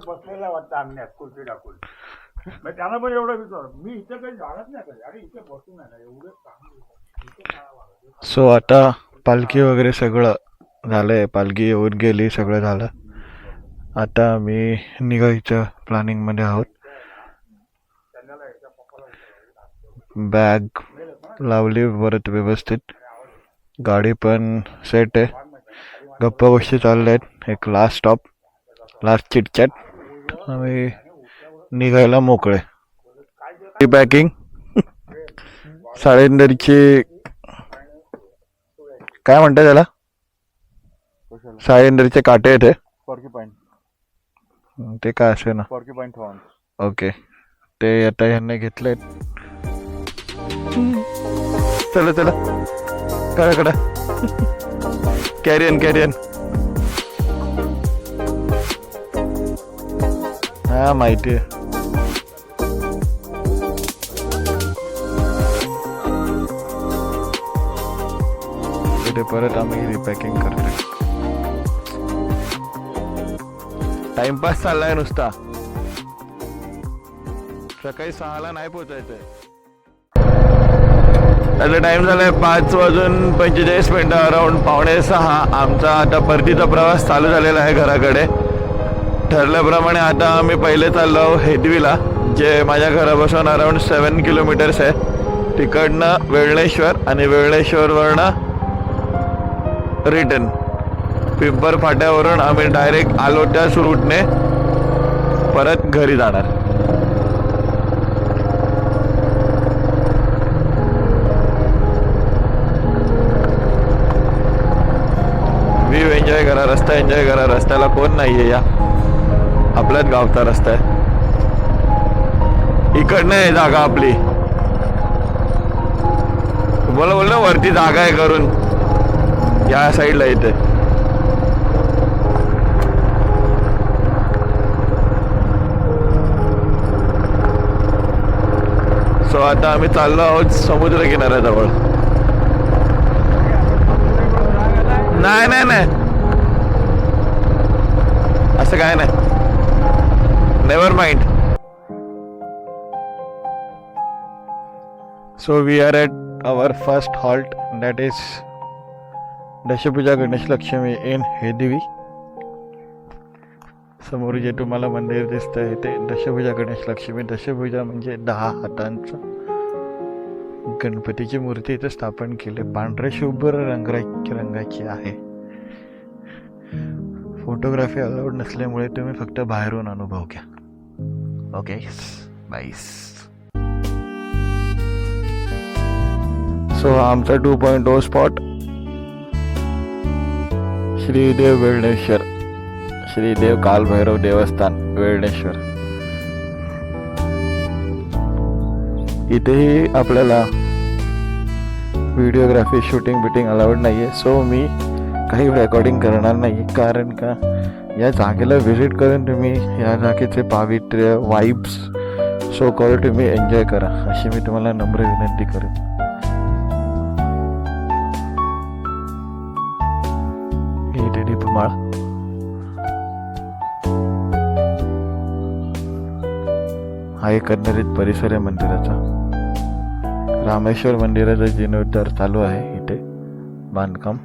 बसलेला वाटतं अंगण्यात खुर्ची टाकून. मग त्यांना पण एवढं विचार मी इथे काही जाणत नाही कधी. अरे इथे बसून आहे ना एवढं चांगलं. सो आता पालखी वगैरे सगळं झालंय, पालखी येऊन गेली, सगळं झालं. आता आम्ही निघायच्या प्लॅनिंगमध्ये आहोत. बॅग लावली परत व्यवस्थित, गाडी पण सेट आहे. गप्पा गोष्टी चालल्या आहेत. एक लास्ट स्टॉप, लास्ट चिटचॅट, आम्ही निघायला मोकळे. पॅकिंग साळेंदरची काय म्हणतात त्याला, साळेंदरचे काटे आहेत ते काय असे ना, ओके. ते आता ह्यांनी घेतलेत. चला चला कडा कडा, कॅरियन कॅरियन. हा माहिती आहे. तिथे परत आम्ही रिपॅकिंग करतोय. टाइमपास चाललाय नुसता. सकाळी 6ला नाही पोचायचंय. आता टाइम झालाय 5:45 अराउंड 5:45. आमचा आता परतीचा प्रवास चालू झालेला आहे घराकडे. ठरल्याप्रमाणे आता आम्ही पहिले चाललो हेदवीला, जे माझ्या घरापासून अराउंड 7 किलोमीटर्स आहे. तिकडनं वेळणेश्वर आणि वेळणेश्वरवरनं रिटर्न पिंपर फाट्यावरून आम्ही डायरेक्ट आलो त्याच रूटने परत घरी जाणार. व्ह्यू एन्जॉय करा, रस्ता एन्जॉय करा. रस्त्याला कोण नाहीये, या आपल्याच गावचा रस्ता आहे. इकडनं आहे जागा आपली. तुम्हाला बोललो वरती जागा आहे करून, या साईडला इथे. सो आता आम्ही चाललो आहोत समुद्र किनाऱ्याजवळ. नाही नाही नाही, असं काय नाही, never mind. So we are at our first halt, that is Dashabhuja Ganesh Lakshmi in Hedvi. समोर जे तुम्हाला मंदिर दिसतंय ते दशभुजा गणेश लक्ष्मी. दशभुजा म्हणजे 10 हातांचं गणपतीची मूर्ती इथे स्थापन केली. पांढऱ्या शुभ्र रंगाची आहे. फोटोग्राफी अलाउड नसल्यामुळे तुम्ही फक्त बाहेरून अनुभव घ्या. ओके बाईस. सो आमचा 2.0 स्पॉट श्रीदेव वेळणेश्वर, श्रीदेव कालभैरव देवस्थान वेळणेश्वर. इथेही आपल्याला व्हिडिओग्राफी शूटिंग बिटिंग अलाउड नाही आहे. सो मी काही रेकॉर्डिंग करणार नाही, कारण का या जागेला व्हिजिट करून तुम्ही या जागेचे पावित्र्य, वाईब्स सो कॉल तुम्ही एन्जॉय करा, अशी मी तुम्हाला नम्र विनंती करेन. ही दीपमाळ. हा एक एकंदरीत परिसर आहे मंदिराचा. रामेश्वर मंदिराचा जीर्णोद्धार चालू आहे इथे, बांधकाम.